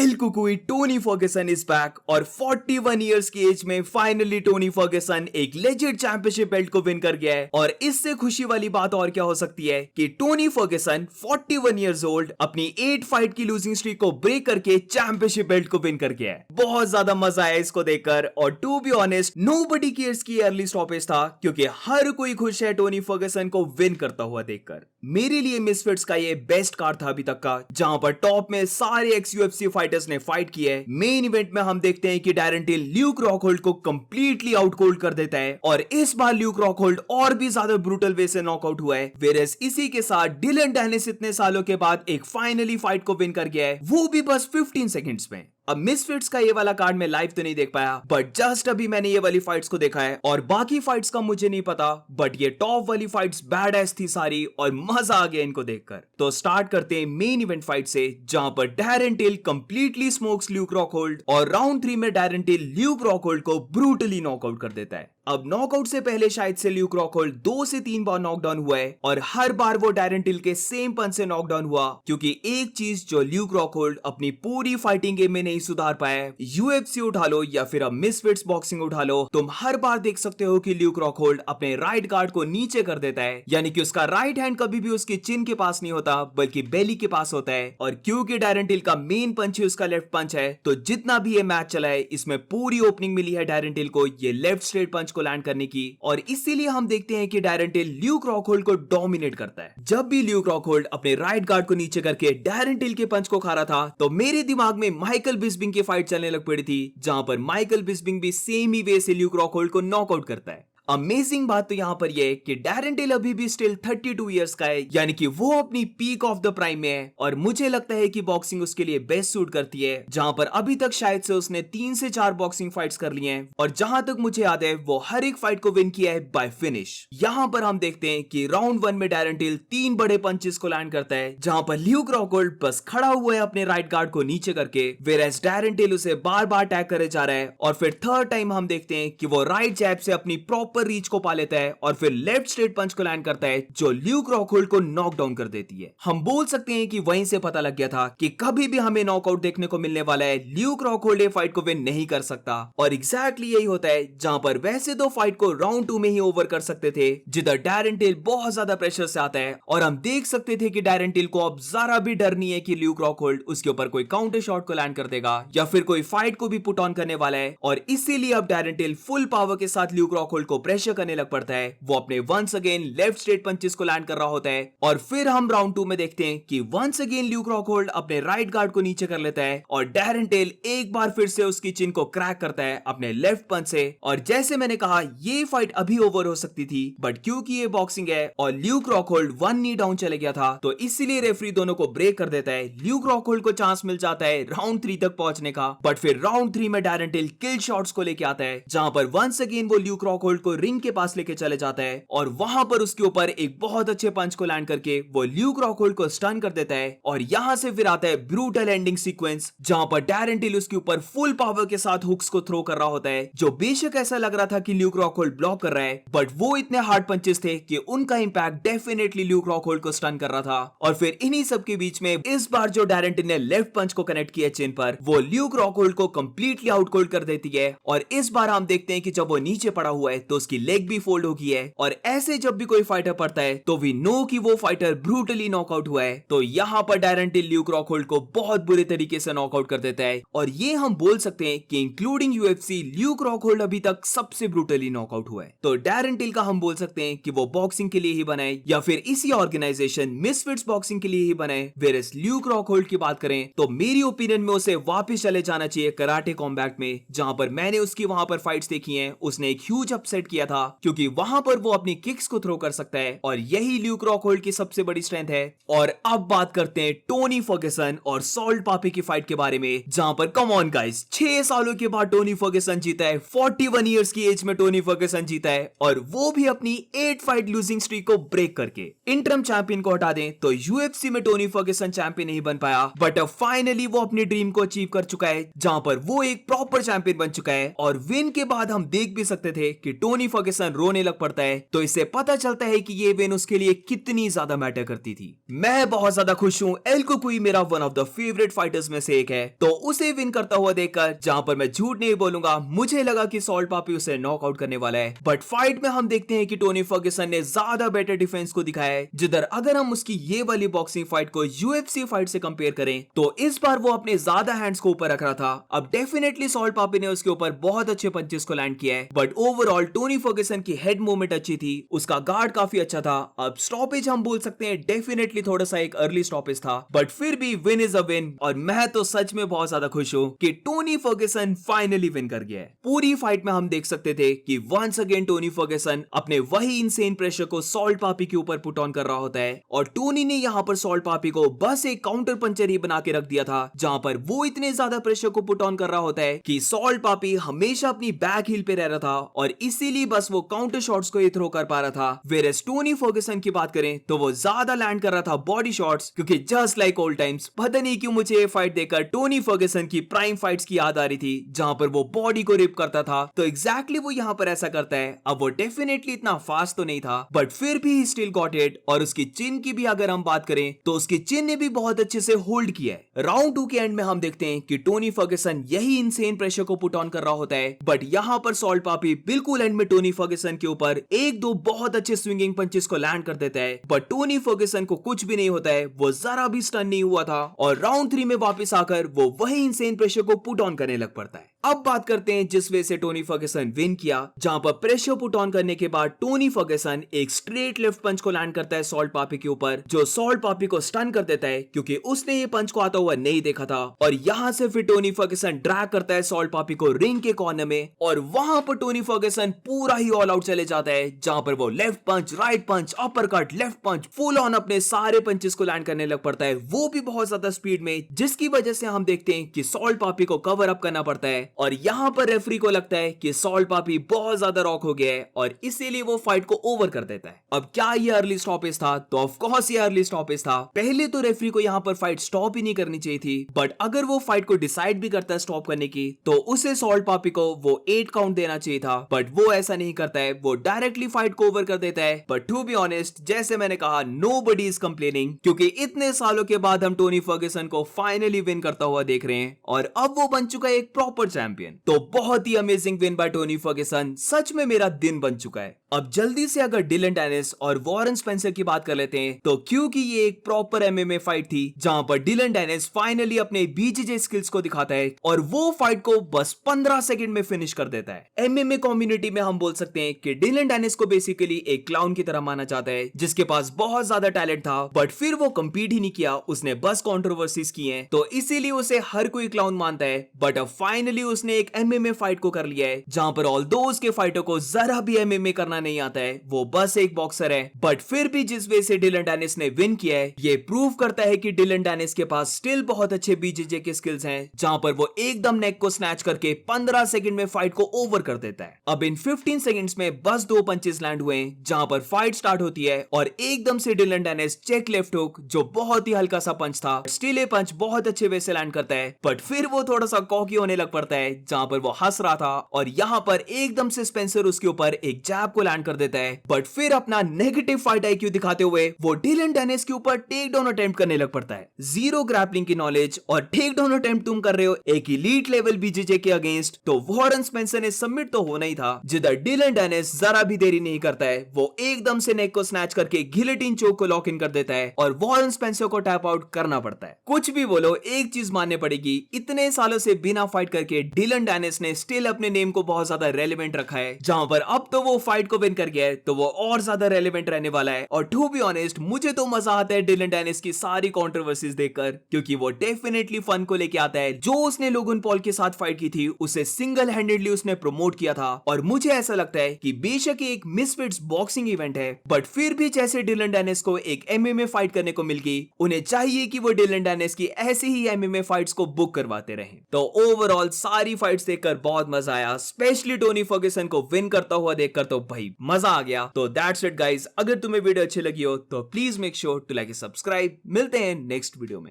L Cucuy Tony Ferguson is back और 41 years की age में फाइनली टोनी फर्ग्यूसन एक लेजेंड चैंपियनशिप बेल्ट को विन कर गया है। और इससे खुशी वाली बात और क्या हो सकती है कि टोनी फर्ग्यूसन 41 इयर्स ओल्ड अपनी 8 फाइट की लूजिंग स्ट्रीक को ब्रेक करके चैंपियनशिप बेल्ट को विन कर गया है। बहुत ज्यादा मजा आया इसको देखकर और to be honest nobody cares की अर्ली स्टॉपेज था क्योंकि हर कोई खुश है टोनी फर्ग्यूसन को विन करता हुआ देखकर। मेरे लिए मिसफिट्स का ये बेस्ट कार्ड था अभी तक का, जहां पर टॉप में सारे एक्स यूएफसी फाइटर्स ने फाइट की है। मेन इवेंट में हम देखते हैं कि डैरेन टिल ल्यूक रॉकहोल्ड को कंप्लीटली आउट कोल्ड कर देता है और इस बार ल्यूक रॉकहोल्ड और भी ज्यादा ब्रूटल वे से नॉकआउट हुआ है। वेरेस इसी के साथ डिलन डेनिस इतने सालों के बाद एक फाइनली फाइट को विन कर गया है, वो भी बस 15 सेकंड्स में। अब मिसफिट्स का ये वाला कार्ड मैं लाइव तो नहीं देख पाया, बट जस्ट अभी मैंने ये वाली फाइट्स को देखा है और बाकी फाइट्स का मुझे नहीं पता, बट ये टॉप वाली फाइट्स बैड एस थी सारी और मजा आ गया इनको देखकर। तो स्टार्ट करते हैं मेन इवेंट फाइट से, जहां पर Darren Till completely smokes Luke Rockhold और राउंड 3 में डैरेन टिल ल्यूक रॉकहोल्ड को ब्रूटली नॉकआउट कर देता है। अब नॉकआउट से पहले शायद से ल्यूक रॉकहोल्ड 2 से 3 बार नॉकडाउन हुआ है और हर बार वो डैरेन टिल के सेम पंच से नॉकडाउन हुआ, क्योंकि एक चीज जो ल्यूक रॉकहोल्ड अपनी पूरी फाइटिंग गेम में नहीं सुधार पाया, यूएफसी उठा लो या फिर अब मिसफिट्स बॉक्सिंग उठा लो, तुम हर बार देख सकते हो कि ल्यूक रॉकहोल्ड अपने राइट गार्ड को नीचे कर देता है, यानी कि उसका राइट हैंड कभी भी उसकी चिन के पास नहीं होता बल्कि बेली के पास होता है। और क्योंकि डैरेन टिल का मेन पंच ही उसका लेफ्ट पंच है, तो जितना भी ये मैच चला है इसमें पूरी ओपनिंग मिली है डैरेन टिल को ये लेफ्ट स्ट्रेट पंच को लैंड करने की, और इसीलिए हम देखते हैं कि डैरेन टिल ल्यूक रॉकहोल्ड को डोमिनेट करता है। जब भी ल्यूक रॉकहोल्ड अपने राइट गार्ड को नीचे करके डैरेन टिल के पंच को खा रहा था, तो मेरे दिमाग में माइकल बिस्बिंग की फाइट चलने लग पड़ी थी, जहां पर माइकल बिस्बिंग भी सेम ही वे से ल्यूक रॉकहोल्ड को नॉकआउट करता है। अमेजिंग बात तो यहां पर यह है कि डैरेन टिल अभी भी स्टिल 32 इयर्स का है, यानी कि वो अपनी पीक ऑफ द प्राइम में है, और मुझे लगता है कि बॉक्सिंग उसके लिए बेस्ट सूट करती है, जहां पर अभी तक शायद से उसने 3 से 4 बॉक्सिंग फाइट्स कर ली हैं, और जहां तक मुझे याद है वो हर एक फाइट को विन किया है बाय फिनिश। यहां पर हम देखते हैं कि राउंड 1 में डैरेन टिल 3 बड़े पंचेस को लैंड करता है, जहां पर ल्यूक रॉकहोल्ड बस खड़ा हुआ है अपने राइट गार्ड को नीचे करके, वेयरएज डैरेन टिल उसे बार बार अटैक करे जा रहा है, और फिर थर्ड टाइम हम देखते हैं कि वो राइट जैब से अपनी प्रॉपर रीच को पा लेता है और फिर लेफ्ट स्ट्रेट पंच को लैंड करता है, जो ल्यूक रॉकहोल्ड को नॉक डाउन कर देती है। हम बोल सकते हैं कि वहीं से पता लग गया था कि कभी भी हमें नॉकआउट देखने को मिलने वाला है, ल्यूक रॉकहोल्ड ये फाइट को विन नहीं कर सकता। और एग्जैक्टली यही होता है, जहां पर वैसे तो फाइट को राउंड 2 में ही ओवर कर सकते थे, जिधर डैरेन टिल बहुत ज्यादा प्रेशर से आता है, और हम देख सकते थे कि डैरेन टिल को अब जरा भी डर नहीं है कि ल्यूक रॉकहोल्ड उसके ऊपर कोई काउंटर शॉट को लैंड कर देगा या फिर कोई फाइट को भी पुट ऑन करने वाला है, और इसीलिए अब डैरेन टिल फुल पावर के साथ ल्यूक रॉकहोल्ड को प्रेशर करने लग पड़ता है। वो अपने once again left straight punches को लैंड कर रहा होता है, और फिर हम राउंड 2 में देखते हैं कि वंस अगेन ल्यूक रॉकहोल्ड अपने राइट गार्ड को नीचे कर लेता है, और डैरेन टिल एक बार फिर से उसकी चिन को क्रैक करता है अपने लेफ्ट पंच से। और जैसे मैंने कहा ये फाइट अभी ओवर हो सकती थी, बट क्योंकि ये बॉक्सिंग है और ल्यूक रॉकहोल्ड 1 नी डाउन चले गया था, तो इसीलिए रेफरी दोनों को ब्रेक कर देता है। ल्यूक रॉकहोल्ड को चांस मिल जाता है राउंड 3 तक पहुंचने का, बट फिर राउंड 3 में डैरेन टिल किल शॉट्स को लेके आता है, जहां पर वंस अगेन वो ल्यूक रॉकहोल्ड को रिंग के पास लेके चले जाता है, और वहां पर उसके ऊपर एक बहुत अच्छे पंच को लैंड करके वो ल्यूक रॉकहोल्ड को स्टन कर देता है। और यहां से फिर आता है ब्रूटल एंडिंग सीक्वेंस, जहां पर डैरेन टिल उसके ऊपर फुल पावर के साथ हुक्स को थ्रो कर रहा होता है, जो बेशक ऐसा लग रहा था कि ल्यूक रॉकहोल्ड ब्लॉक कर रहा है, बट वो इतने हार्ड पंचेस थे कि उनका इंपैक्ट डेफिनेटली ल्यूक रॉकहोल्ड को स्टन कर रहा था। और फिर इन्हीं सब के बीच में इस बार जो डैरेन टिल ने लेफ्ट पंच को कनेक्ट किया चिन पर, वो ल्यूक रॉकहोल्ड को कंप्लीटली आउट कोल्ड कर देती है। और इस बार हम देखते हैं कि जब वो नीचे पड़ा हुआ है तो उसकी लेग भी फोल्ड हो गई है, और ऐसे जब भी कोई फाइटर पड़ता है तो वी नो कि वो फाइटर ब्रूटली नॉकआउट हुआ है। तो यहाँ पर डैरेन टिल ल्यूक रॉकहोल्ड को बहुत बुरे तरीके से नॉकआउट कर देता है, और ये हम बोल सकते हैं कि इंक्लूडिंग यूएफसी ल्यूक रॉकहोल्ड अभी तक सबसे ब्रूटली नॉकआउट हुआ है। तो डैरेन टिल का हम बोल सकते हैं कि वो बॉक्सिंग के लिए ही बना है या फिर इसी ऑर्गेनाइजेशन मिसफिट्स बॉक्सिंग के लिए ही बना है। वेयरएज ल्यूक रॉकहोल्ड की बात करें तो मेरी ओपिनियन में उसे वापस चले जाना चाहिए कराटे कॉम्बैट में, जहां पर मैंने उसकी वहां पर फाइट्स देखी हैं। उसने एक ह्यूज अपसेट किया था, क्योंकि वहां पर वो अपनी किक्स को थ्रो कर सकता है, और यही ल्यूक रॉकहोल्ड की सबसे बड़ी स्ट्रेंथ है। और अब बात करते हैं टोनी फर्ग्यूसन और सॉल्ट पापी की फाइट के बारे में, जहां पर कम ऑन गाइस 6 सालों के बाद टोनी फर्ग्यूसन जीता है, 41 इयर्स की एज में टोनी फर्ग्यूसन जीता है, और वो भी अपनी 8 फाइट लूजिंग स्ट्रीक को ब्रेक करके। इंटरम चैंपियन को हटा दें तो यूएफसी में टोनी फर्ग्यूसन चैंपियन नहीं बन पाया, बट अब फाइनली वो अपनी ड्रीम को अचीव कर चुका है, जहां पर वो एक प्रॉपर चैंपियन बन चुका है। और विन के बाद हम देख भी सकते थे कि टोनी टोनी फर्ग्यूसन रोने लग पड़ता है तो इससे पता चलता है कि ये विन उसके लिए कितनी ज्यादा मैटर करती थी। मैं बहुत ज्यादा खुश हूँ, एल कुकुई मेरा one of the favourite fighters में से एक है, तो उसे विन करता हुआ देखकर जहां पर मैं झूठ नहीं बोलूंगा मुझे लगा कि सॉल्ट पापी उसे नॉकआउट करने वाला है, बट फाइट में हम देखते हैं कि टोनी फर्ग्यूसन ने ज्यादा बेटर डिफेंस को दिखाया है। जिधर अगर हम उसकी ये वाली बॉक्सिंग फाइट को यूएफसी फाइट से कंपेयर करें तो इस बार वो अपने ज्यादा हैंड्स को ऊपर रख रहा था। अब डेफिनेटली सॉल्ट पापी ने उसके ऊपर बहुत अच्छे पंचेस को लैंड किया है, बट ओवरऑल टोनी फर्ग्यूसन की हेड मूवमेंट अच्छी थी, उसका गार्ड काफी अच्छा था। अब स्टॉपेज हम बोल सकते हैं डेफिनेटली थोड़ा सा एक अर्ली स्टॉपेज था, बट फिर भी विन इज अ विन और मैं तो सच में बहुत ज्यादा खुश हूं कि टोनी फर्ग्यूसन फाइनली विन कर गया है। पूरी फाइट में हम देख सकते थे कि वंस अगेन टोनी फर्ग्यूसन अपने वही इनसेन प्रेशर को सॉल्ट पापी के ऊपर पुट ऑन कर रहा होता है और टोनी ने यहां पर सॉल्ट पापी को बस एक काउंटर पंचर ही बना के रख दिया था, जहां पर वो इतने ज्यादा प्रेशर को पुट ऑन कर रहा होता है कि सॉल्ट पापी हमेशा अपनी बैक हील पे रह रहा था और इसीलिए बस वो काउंटर शॉट्स को ही थ्रो कर पा रहा था। वेयरएज टोनी फर्ग्यूसन की बात करें तो वो ज्यादा लैंड कर रहा था बॉडी शॉट्स, क्योंकि जस्ट लाइक ओल्ड टाइम्स पता नहीं क्यों मुझे ये फाइट देखकर टोनी फर्ग्यूसन की प्राइम फाइट्स की याद आ रही थी जहां पर वो बॉडी को रिप करता था, तो एग्जैक्टली वो यहां पर ऐसा करता है। अब वो डेफिनेटली इतना फास्ट तो नहीं था बट फिर भी ही स्टिल गॉट इट, और उसकी चिन की भी अगर हम बात करें तो उसकी चिन ने भी बहुत अच्छे से होल्ड किया है। राउंड 2 के एंड में हम देखते हैं कि टोनी फर्ग्यूसन यही इनसेन प्रेशर को पुट ऑन कर रहा होता है, बट यहां पर सॉल्ट पापी बिल्कुल एंड में टोनी फर्ग्यूसन के ऊपर एक दो बहुत अच्छे स्विंगिंग पंचेस को लैंड कर देता है, बट टोनी फर्ग्यूसन को कुछ भी नहीं होता है, वो जरा भी स्टन नहीं हुआ था और राउंड 3 में वापस आकर वो वही इनसेन प्रेशर को पुट ऑन करने लग पड़ता है। अब बात करते हैं जिस वे से टोनी फर्ग्यूसन विन किया, जहां पर प्रेशर पुट ऑन करने के बाद टोनी फर्ग्यूसन एक स्ट्रेट लेफ्ट पंच को लैंड करता है सॉल्ट पापी के ऊपर, जो सॉल्ट पापी को स्टन कर देता है क्योंकि उसने ये पंच को आता हुआ नहीं देखा था। और यहां से फिर टोनी फर्ग्यूसन ड्रैग करता है सॉल्ट पापी को रिंग के कॉर्नर में और वहां पर टोनी फर्ग्यूसन पूरा ही ऑल आउट चले जाता है, जहां पर वो left punch, right punch, uppercut, left punch, full on अपने सारे पंचेस को लैंड करने लग पड़ता है, वो भी बहुत ज्यादा स्पीड में, जिसकी वजह से हम देखते हैं कि सॉल्ट पापी को कवर अप करना पड़ता है और यहां पर रेफरी को लगता है कि सॉल्ट पापी बहुत ज्यादा रॉक हो गया है और इसीलिए वो फाइट को ओवर कर देता है। अब क्या ये अर्ली स्टॉपेज था? तो ऑफ कोर्स ये अर्ली स्टॉपेज था। पहले तो रेफरी को यहां पर फाइट स्टॉप ही नहीं करनी चाहिए थी, बट अगर वो फाइट को डिसाइड भी करता है स्टॉप करने की तो उसे सॉल्ट पापी को वो 8 काउंट देना चाहिए था, बट वो ऐसा नहीं करता है, वो डायरेक्टली फाइट को ओवर कर देता है। बट टू बी ऑनेस्ट, जैसे मैंने कहा, नोबडी इज कंप्लेनिंग, क्योंकि इतने सालों के बाद हम टोनी फर्ग्यूसन को फाइनली विन करता हुआ देख रहे हैं और अब वो बन चुका है एक प्रॉपर चैंपियन। तो बहुत ही amazing win by Tony Ferguson, सच में मेरा दिन बन चुका है। अब जल्दी से अगर डिलन डेनिस और वॉरेन स्पेंसर की बात कर लेते हैं, तो क्योंकि ये एक प्रॉपर एमएमए फाइट थी जहां पर डिलन डेनिस फाइनली अपने बीजीजे स्किल्स को दिखाता है और वो फाइट को बस 15 सेकंड में फिनिश कर देता है। एमएमए कम्युनिटी में हम बोल सकते हैं कि डिलन डेनिस को बेसिकली एक क्लाउन की तरह माना जाता है, जिसके पास बहुत ज्यादा टैलेंट था बट फिर वो कम्पीट ही नहीं किया, उसने बस कंट्रोवर्सीज की हैं, तो इसीलिए उसे हर कोई क्लाउन मानता है। बट अब फाइनली उसने एक एमएमए फाइट को कर लिया है जहां पर ऑल्दो उसके फाइटर को जरा भी एमएमए करना नहीं आता है, वो बस एक बॉक्सर है, बट फिर भी जिस वे से डिलन डेनिस ने विन किया है ये प्रूव करता है कि डिलन डेनिस के पास स्टिल बहुत अच्छे बीजेजे के स्किल्स हैं, जहां पर वो एकदम नेक को स्नैच करके 15 सेकंड में फाइट को ओवर कर देता है। अब इन 15 सेकंड्स में बस 2 पंचेस लैंड हुए जहां पर फाइट स्टार्ट होती है और एकदम से Dillon Danis check left hook, जो बहुत ही हल्का सा पंच था, स्टिल ए पंच बहुत अच्छे वे से लैंड करता है, बट फिर वो थोड़ा सा कॉकी होने लग पड़ता है जहां पर वो हंस रहा था और यहां पर एकदम से स्पेंसर उसके ऊपर एक जैब को लैंड कर देता है, बट फिर अपना नेगेटिव फाइट आईक्यू दिखाते हुए वो डिलन डेनिस के ऊपर टेक डाउन अटेम्प्ट करने लग पड़ता है। जीरो ग्रैपलिंग की नॉलेज और टेक डाउन अटेम्प्ट तुम कर रहे हो एक इलीट लेवल बीजेजे के अगेंस्ट, तो वॉरेन स्पेंसर ने सबमिट तो होना ही था। जिधर डिलन डेनिस जरा भी देरी नहीं करता है, वो एकदम से नेक को स्नैच करके गिलेटिन चोक को लॉक इन कर देता है और वॉरेन स्पेंसर को टैप आउट करना पड़ता है। कुछ भी बोलो, एक चीज माननी पड़ेगी, इतने सालों से बिना फाइट करके डिलन डेनिस ने स्टिल अपने नेम को बहुत ज्यादा रेलेवेंट रखा है, जहां पर अब तो वो फाइट को विन कर गया है तो वो और ज्यादा रेलेवेंट रहने वाला है। और टू बी ऑनेस्ट, मुझे तो मजा आता है डिलन डेनिस की सारी कंट्रोवर्सीज देखकर, क्योंकि वो डेफिनेटली फन को लेके आता है। जो उसने लोगन पॉल के साथ फाइट की थी उसे सिंगल हैंडेडली उसने प्रमोट किया था और मुझे ऐसा लगता है कि बेशक एक मिसफिट्स बॉक्सिंग इवेंट है, बट फिर भी जैसे डिलन डेनिस को एक एमएमए फाइट करने को मिल गई, उन्हें चाहिए कि वो डिलन डेनिस की ऐसे ही एमएमए फाइट्स को बुक करवाते रहे। तो ओवरऑल सारी फाइट्स देखकर बहुत मजा आया, स्पेशली टोनी फर्ग्यूसन को विन करता हुआ देखकर तो भाई मजा आ गया। तो दैट्स इट गाइस, अगर तुम्हें वीडियो अच्छी लगी हो तो please make sure to like and subscribe. मिलते हैं नेक्स्ट वीडियो में।